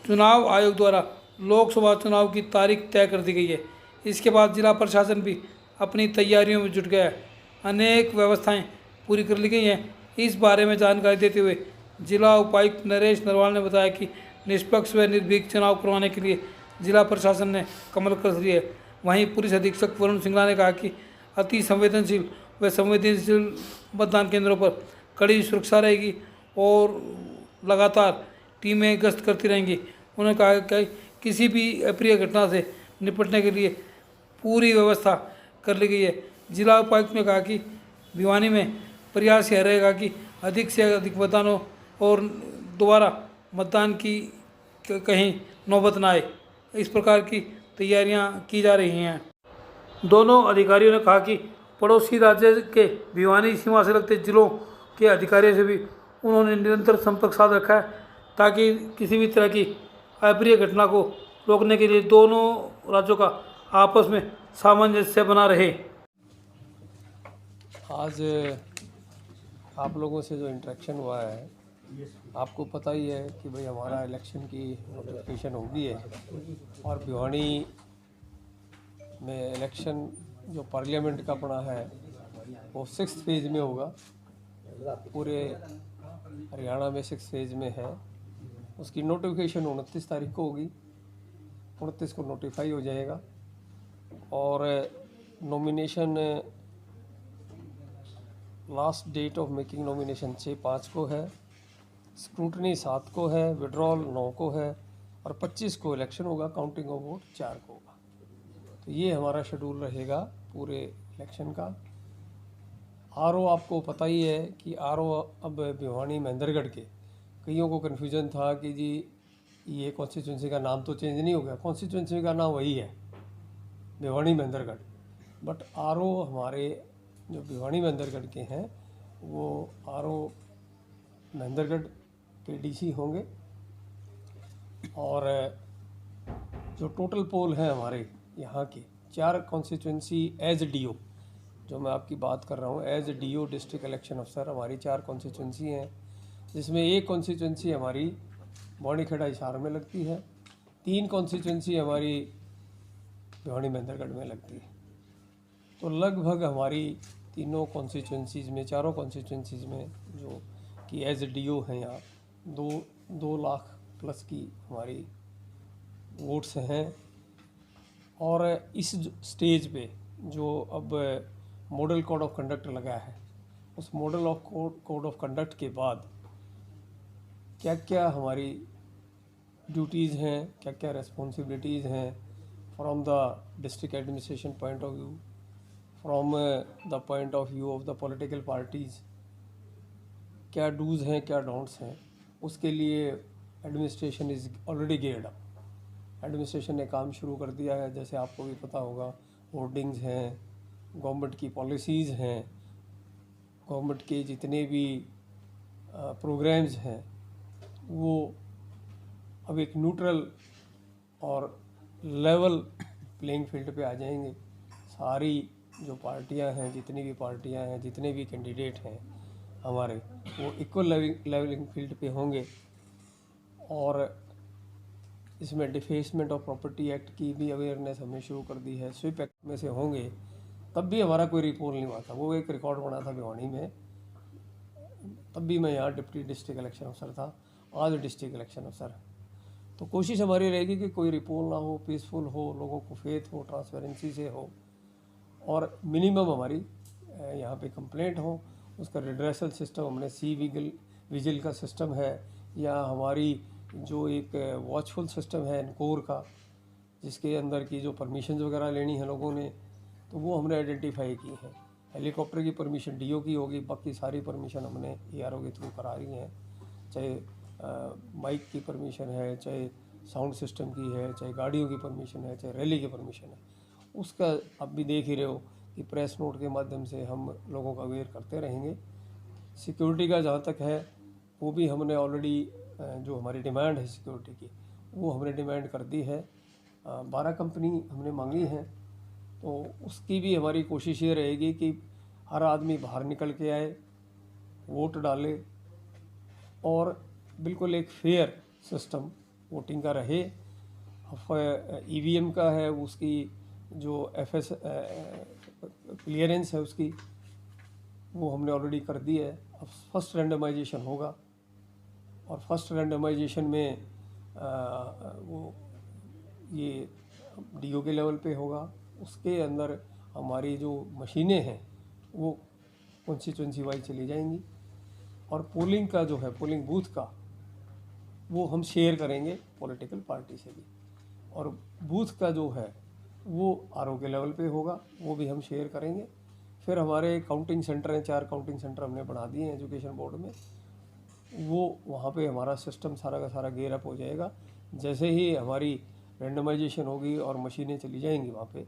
चुनाव आयोग द्वारा लोकसभा चुनाव की तारीख तय कर दी गई है। इसके बाद जिला प्रशासन भी अपनी तैयारियों में जुट गया है। अनेक व्यवस्थाएं पूरी कर ली गई हैं। इस बारे में जानकारी देते हुए जिला उपायुक्त नरेश नरवाल ने बताया कि निष्पक्ष व निर्भीक चुनाव करवाने के लिए जिला प्रशासन ने कमर कस ली है। वहीं पुलिस अधीक्षक वरुण सिंगला ने कहा कि अति संवेदनशील मतदान केंद्रों पर कड़ी सुरक्षा रहेगी और लगातार टीमें गश्त करती रहेंगी। उन्होंने कहा कि किसी भी अप्रिय घटना से निपटने के लिए पूरी व्यवस्था कर ली गई है। जिला उपायुक्त ने कहा कि भिवानी में प्रयास यह रहेगा कि अधिक से अधिक मतदान हो और दोबारा मतदान की कहीं नौबत न आए। इस प्रकार की तैयारियां की जा रही हैं। दोनों अधिकारियों ने कहा कि पड़ोसी राज्य के भिवानी सीमा से लगते जिलों के अधिकारियों से भी उन्होंने निरंतर संपर्क साध रखा है ताकि किसी भी तरह की अप्रिय घटना को रोकने के लिए दोनों राज्यों का आपस में सामंजस्य बना रहे। आज आप लोगों से जो इंटरेक्शन हुआ है, आपको पता ही है कि भाई हमारा इलेक्शन की नोटिफिकेशन हो गई है और भिवानी में इलेक्शन जो पार्लियामेंट का पड़ा है वो 6th फेज़ में होगा। पूरे हरियाणा में 6th फेज़ में है। उसकी नोटिफिकेशन 29 तारीख को होगी। 29 को नोटिफाई हो जाएगा और nomination last date of making nomination 6/5 को है, स्क्रूटनी 7 को है, विड्रॉल 9 को है और 25 को इलेक्शन होगा, काउंटिंग ऑफ वोट 4 को होगा। तो ये हमारा शेड्यूल रहेगा पूरे इलेक्शन का। आरओ आपको पता ही है कि आरओ अब भिवानी महेंद्रगढ़ के कईयों को कन्फ्यूजन था कि जी ये कॉन्स्टिट्यूंसी का नाम तो चेंज नहीं हो गया, कॉन्स्टिट्यूंसी का नाम वही है, भिवानी महेंद्रगढ़। बट आरओ हमारे जो भिवानी महेंद्रगढ़ के हैं वो आरओ महेंद्रगढ़ के डीसी होंगे और जो टोटल पोल है हमारे यहाँ के 4 कॉन्स्टिट्यूंसी एज डीओ, जो मैं आपकी बात कर रहा हूँ एज डीओ डिस्ट्रिक्ट इलेक्शन अफसर, हमारी 4 कॉन्स्टिट्यूंसी हैं, जिसमें एक कॉन्स्टिट्यूंसी हमारी बौड़ीखेड़ा हिसार में लगती है, 3 कॉन्स्टिट्यूंसी हमारी भिवानी महेंद्रगढ़ में लगती है। तो लगभग हमारी तीनों कॉन्स्टिट्यूंसीज़ में, चारों कॉन्स्टिट्यूंसीज़ में जो कि एज डीओ हैं यहाँ 2 लाख प्लस की हमारी वोट्स हैं। और इस स्टेज पे जो अब मॉडल कोड ऑफ कंडक्ट लगा है, उस model of code of conduct के बाद क्या क्या हमारी ड्यूटीज़ हैं, क्या क्या रेस्पॉन्सिबिलिटीज़ हैं from the district administration point of view, from the point of view of the political parties, क्या डूज़ हैं क्या डोंट्स हैं, उसके लिए administration is already geared up. Administration ने काम शुरू कर दिया है। जैसे आपको भी पता होगा, होर्डिंग्स हैं, गवर्नमेंट की पॉलिसीज़ हैं, गवर्नमेंट के जितने भी प्रोग्राम्स हैं वो अब एक न्यूट्रल और लेवल प्लेइंग फील्ड पे आ जाएंगे। सारी जो पार्टियां हैं, जितनी भी पार्टियां हैं, जितने भी कैंडिडेट हैं हमारे, वो इक्वल लेवलिंग फील्ड पे होंगे। और इसमें डिफेसमेंट ऑफ प्रॉपर्टी एक्ट की भी अवेयरनेस हमने शुरू कर दी है। स्विप एक्ट में से होंगे, तब भी हमारा कोई रिपोर्ट नहीं हुआ था। वो एक रिकॉर्ड बना था भिवानी में, तब भी मैं यहाँ डिप्टी डिस्ट्रिक्ट इलेक्शन अफसर था, आज डिस्ट्रिक्ट इलेक्शन अफसर। तो कोशिश हमारी रहेगी कि कोई रिपोर्ट ना हो, पीसफुल हो, लोगों को फेथ हो, ट्रांसपेरेंसी से हो और मिनिमम हमारी यहाँ पे कंप्लेंट हो। उसका रिड्रेसल सिस्टम हमने विजिल का सिस्टम है, या हमारी जो एक वॉचफुल सिस्टम है इनकोर का, जिसके अंदर की जो परमिशंस वगैरह लेनी है लोगों ने, तो वो हमने आइडेंटिफाई की है। हेलीकॉप्टर की परमिशन डीओ की होगी, बाकी सारी परमिशन हमने एआरओ के थ्रू करा रही हैं। चाहे माइक की परमिशन है, चाहे साउंड सिस्टम की है, चाहे गाड़ियों की परमिशन है, चाहे रैली की परमिशन है, उसका आप भी देख ही रहे हो कि प्रेस नोट के माध्यम से हम लोगों का अवेयर करते रहेंगे। सिक्योरिटी का जहाँ तक है, वो भी हमने ऑलरेडी जो हमारी डिमांड है सिक्योरिटी की, वो हमने डिमांड कर दी है। 12 कंपनी हमने मांगी हैं, तो उसकी भी हमारी कोशिश ये रहेगी कि हर आदमी बाहर निकल के आए, वोट डाले और बिल्कुल एक फेयर सिस्टम वोटिंग का रहे। ईवीएम का है, उसकी जो एफएस क्लियरेंस है उसकी, वो हमने ऑलरेडी कर दी है। अब फर्स्ट रैंडमाइजेशन होगा और फर्स्ट रैंडमाइजेशन में वो ये डीओ के लेवल पे होगा। उसके अंदर हमारी जो मशीनें हैं वो कॉन्स्टिट्यूंसी वाइज चली जाएंगी और पोलिंग का जो है, पोलिंग बूथ का, वो हम शेयर करेंगे पॉलिटिकल पार्टी से भी। और बूथ का जो है वो आरओ के लेवल पे होगा, वो भी हम शेयर करेंगे। फिर हमारे काउंटिंग सेंटर हैं, 4 काउंटिंग सेंटर हमने बना दिए हैं एजुकेशन बोर्ड में। वो वहाँ पे हमारा सिस्टम सारा का सारा गेयर अप हो जाएगा। जैसे ही हमारी रैंडमाइजेशन होगी और मशीनें चली जाएंगी वहाँ पे,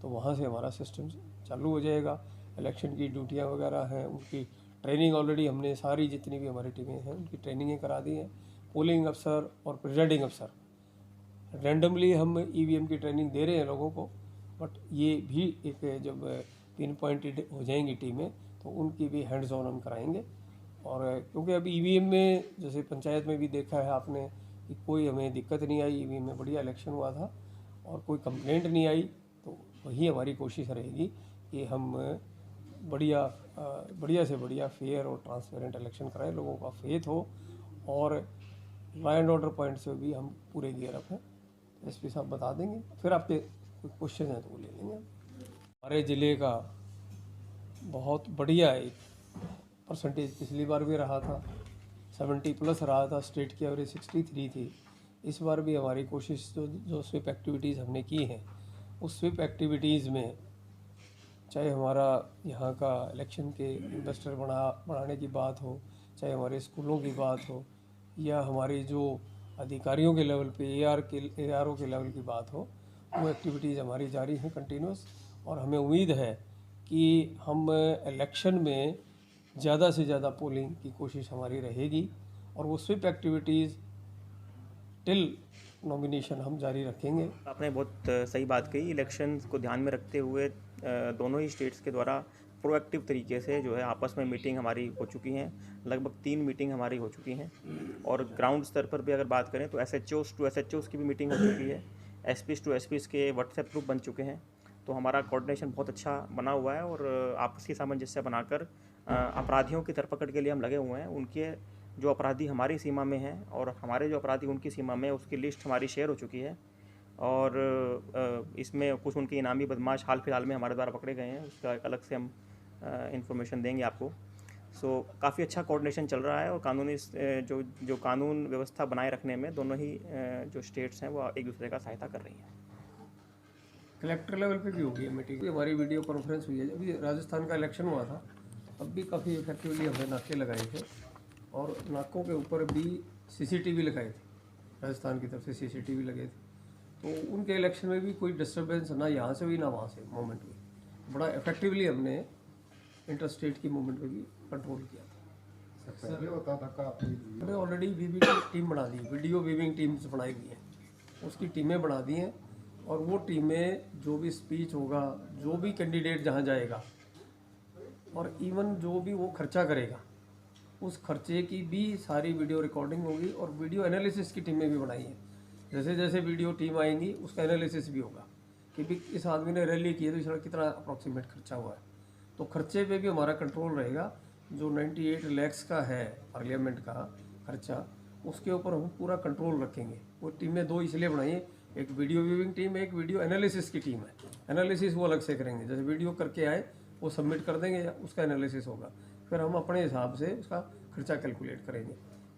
तो वहाँ से हमारा सिस्टम चालू हो जाएगा। इलेक्शन की ड्यूटियाँ वगैरह हैं, उनकी ट्रेनिंग ऑलरेडी हमने सारी जितनी भी हमारी टीमें हैं उनकी ट्रेनिंगें करा दी हैं। पोलिंग अफसर और प्रिजाइडिंग अफसर रैंडमली हम ईवीएम की ट्रेनिंग दे रहे हैं लोगों को, बट ये भी एक जब पिन पॉइंटेड हो जाएंगी टीमें तो उनकी भी हैंड्स ऑन हम कराएंगे। और क्योंकि अभी ईवीएम में, जैसे पंचायत में भी देखा है आपने, कि कोई हमें दिक्कत नहीं आई, ईवीएम में बढ़िया इलेक्शन हुआ था और कोई कंप्लेंट नहीं आई। तो वही हमारी कोशिश रहेगी कि हम बढ़िया से बढ़िया फेयर और ट्रांसपेरेंट इलेक्शन कराएं, लोगों का फेथ हो। और लॉ एंड ऑर्डर पॉइंट से भी हम पूरे गियर अप हैं। एसपी साहब बता देंगे, फिर आपके कोई क्वेश्चन हैं तो वो ले लेंगे। हमारे ज़िले का बहुत बढ़िया एक परसेंटेज पिछली बार भी रहा था, 70+ रहा था, स्टेट की एवरेज 63 थी। इस बार भी हमारी कोशिश जो स्वीप एक्टिविटीज़ हमने की हैं, उस स्वीप एक्टिविटीज़ में चाहे हमारा यहाँ का इलेक्शन के इन्वेस्टर बढ़ाने की बात हो, चाहे हमारे स्कूलों की बात हो, या हमारी जो अधिकारियों के लेवल पे ARO के लेवल की बात हो, वो एक्टिविटीज़ हमारी जारी हैं कंटिन्यूस। और हमें उम्मीद है कि हम इलेक्शन में ज़्यादा से ज़्यादा पोलिंग की कोशिश हमारी रहेगी और वो स्वीप एक्टिविटीज़ टिल नॉमिनेशन हम जारी रखेंगे। आपने बहुत सही बात कही। इलेक्शन को ध्यान में रखते हुए दोनों ही स्टेट्स के द्वारा प्रोएक्टिव तरीके से जो है आपस में मीटिंग हमारी हो चुकी हैं। लगभग 3 मीटिंग हमारी हो चुकी हैं और ग्राउंड स्तर पर भी अगर बात करें तो SHOs टू SHOs की भी मीटिंग हो चुकी है। SPs टू SPs के व्हाट्सएप ग्रुप बन चुके हैं। तो हमारा कोऑर्डिनेशन बहुत अच्छा बना हुआ है और आपसी सामंजस्य बनाकर अपराधियों की धरपकड़ के लिए हम लगे हुए हैं। उनके जो अपराधी हमारी सीमा में हैं और हमारे जो अपराधी उनकी सीमा में, उसकी लिस्ट हमारी शेयर हो चुकी है। और इसमें कुछ उनके इनामी बदमाश हाल फिलहाल में हमारे द्वारा पकड़े गए हैं, उसका अलग से हम इन्फॉर्मेशन देंगे आपको। सो काफ़ी अच्छा कोऑर्डिनेशन चल रहा है और कानूनी जो कानून व्यवस्था बनाए रखने में दोनों ही जो स्टेट्स हैं वो एक दूसरे का सहायता कर रही हैं। कलेक्टर लेवल पे भी होगी मीटिंग। हमारी वीडियो कॉन्फ्रेंस हुई है। अभी राजस्थान का इलेक्शन हुआ था, तब भी काफ़ी इफेक्टिवली हमने नाके लगाए थे और नाकों के ऊपर भी CCTV लगाए थे। राजस्थान की तरफ से CCTV लगे थे, तो उनके इलेक्शन में भी कोई डिस्टर्बेंस ना यहाँ से हुई ना वहाँ से मूवमेंट हुई। बड़ा इफेक्टिवली हमने इंटर स्टेट की मूवमेंट में भी कंट्रोल किया था। पहले होता था काफ़ी। हमने ऑलरेडी वीविंग टीम बना दी, वीडियो वीविंग टीम्स बनाई हुई हैं, उसकी टीमें बना दी हैं। और वो टीमें जो भी स्पीच होगा, जो भी कैंडिडेट जहाँ जाएगा और इवन जो भी वो खर्चा करेगा, उस खर्चे की भी सारी वीडियो रिकॉर्डिंग होगी और वीडियो एनालिसिस की टीमें भी बनाई हैं। जैसे जैसे वीडियो टीम आएंगी उसका एनालिसिस भी होगा कि भी इस आदमी ने रैली की है तो इसका कितना अप्रॉक्सीमेट खर्चा हुआ है। तो खर्चे पे भी हमारा कंट्रोल रहेगा। जो 98 लाख का है पार्लियामेंट का खर्चा, उसके ऊपर हम पूरा कंट्रोल रखेंगे। वो टीमें 2 इसलिए बनाई है, एक वीडियो व्यूइंग टीम, एक वीडियो एनालिसिस की टीम है। एनालिसिस वो अलग से करेंगे, जैसे वीडियो करके आए वो सबमिट कर देंगे, उसका एनालिसिस होगा, फिर हम अपने हिसाब से उसका खर्चा कैलकुलेट करेंगे।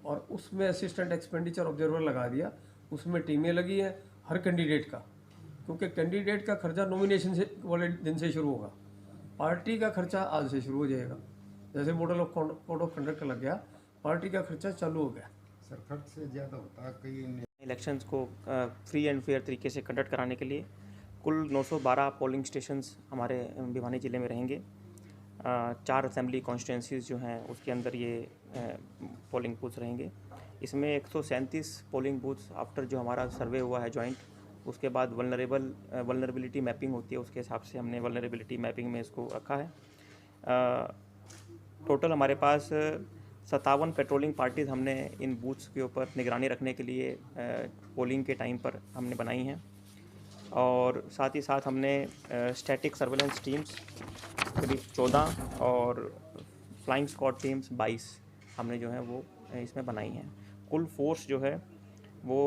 और उसमें असिस्टेंट एक्सपेंडिचर ऑब्जर्वर लगा दिया, उसमें टीमें लगी हैं हर कैंडिडेट का, क्योंकि कैंडिडेट का खर्चा नॉमिनेशन से वाले दिन से शुरू होगा, पार्टी का खर्चा आज से शुरू हो जाएगा। जैसे model of code of conduct लग गया, पार्टी का खर्चा चालू हो गया। सर खर्च से ज़्यादा होता है कई। इलेक्शंस को फ्री एंड फेयर तरीके से कंडक्ट कराने के लिए कुल 912 पोलिंग स्टेशंस हमारे भिवानी ज़िले में रहेंगे। 4 असेंबली कॉन्स्टिट्यूंसीज जो हैं उसके अंदर ये पोलिंग बूथ्स रहेंगे। इसमें 137 पोलिंग बूथ्स आफ्टर जो हमारा सर्वे हुआ है जॉइंट, उसके बाद वल्नरेबिलिटी मैपिंग होती है, उसके हिसाब से हमने वल्नरेबिलिटी मैपिंग में इसको रखा है। टोटल हमारे पास 57 पेट्रोलिंग पार्टीज़ हमने इन बूथ्स के ऊपर निगरानी रखने के लिए पोलिंग के टाइम पर हमने बनाई हैं। और साथ ही साथ हमने स्टैटिक सर्वेलेंस टीम्स करीब 14 और फ्लाइंग स्क्वाड टीम्स 22 हमने जो है वो इसमें बनाई हैं। कुल फोर्स जो है वो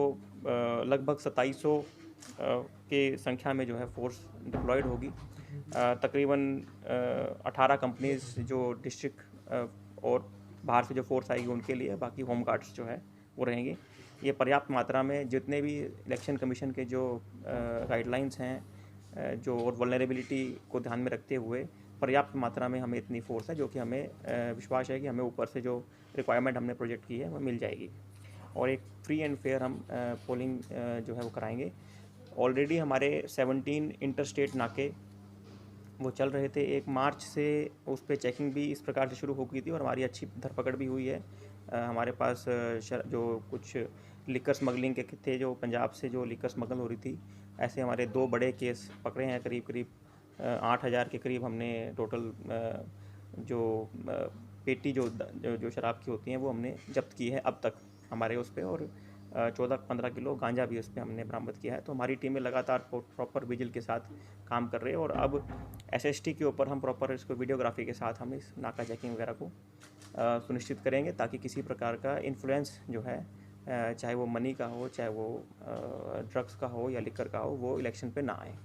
लगभग 2700 के संख्या में जो है फोर्स डिप्लॉयड होगी। तकरीबन 18 कंपनीज जो डिस्ट्रिक्ट और बाहर से जो फोर्स आएगी उनके लिए, बाकी होम गार्ड्स जो है वो रहेंगी। ये पर्याप्त मात्रा में जितने भी इलेक्शन कमीशन के जो गाइडलाइंस हैं जो और वल्नरेबिलिटी को ध्यान में रखते हुए पर्याप्त मात्रा में हमें इतनी फोर्स है, जो कि हमें विश्वास है कि हमें ऊपर से जो रिक्वायरमेंट हमने प्रोजेक्ट की है वो मिल जाएगी और एक फ्री एंड फेयर हम पोलिंग जो है वो कराएंगे। ऑलरेडी हमारे 17 इंटर स्टेट नाके वो चल रहे थे। 1 मार्च से उस पर चेकिंग भी इस प्रकार से शुरू हो गई थी और हमारी अच्छी धरपकड़ भी हुई है। हमारे पास जो कुछ लिकर स्मगलिंग के थे, जो पंजाब से जो लिकर स्मगल हो रही थी, ऐसे हमारे 2 बड़े केस पकड़े हैं। करीब 8,000 के करीब हमने टोटल जो पेटी जो शराब की होती हैं वो हमने जब्त की है अब तक हमारे उस पर, और 14-15 किलो गांजा भी उस पर हमने बरामद किया है। तो हमारी टीमें लगातार प्रॉपर विजिल के साथ काम कर रहे हैं और अब SST के ऊपर हम प्रॉपर इसको वीडियोग्राफी के साथ हम इस नाका चेकिंग वगैरह को सुनिश्चित करेंगे ताकि किसी प्रकार का इन्फ्लुएंस जो है, चाहे वो मनी का हो, चाहे वो ड्रग्स का हो या लिकर का हो, वो इलेक्शन पे ना आए।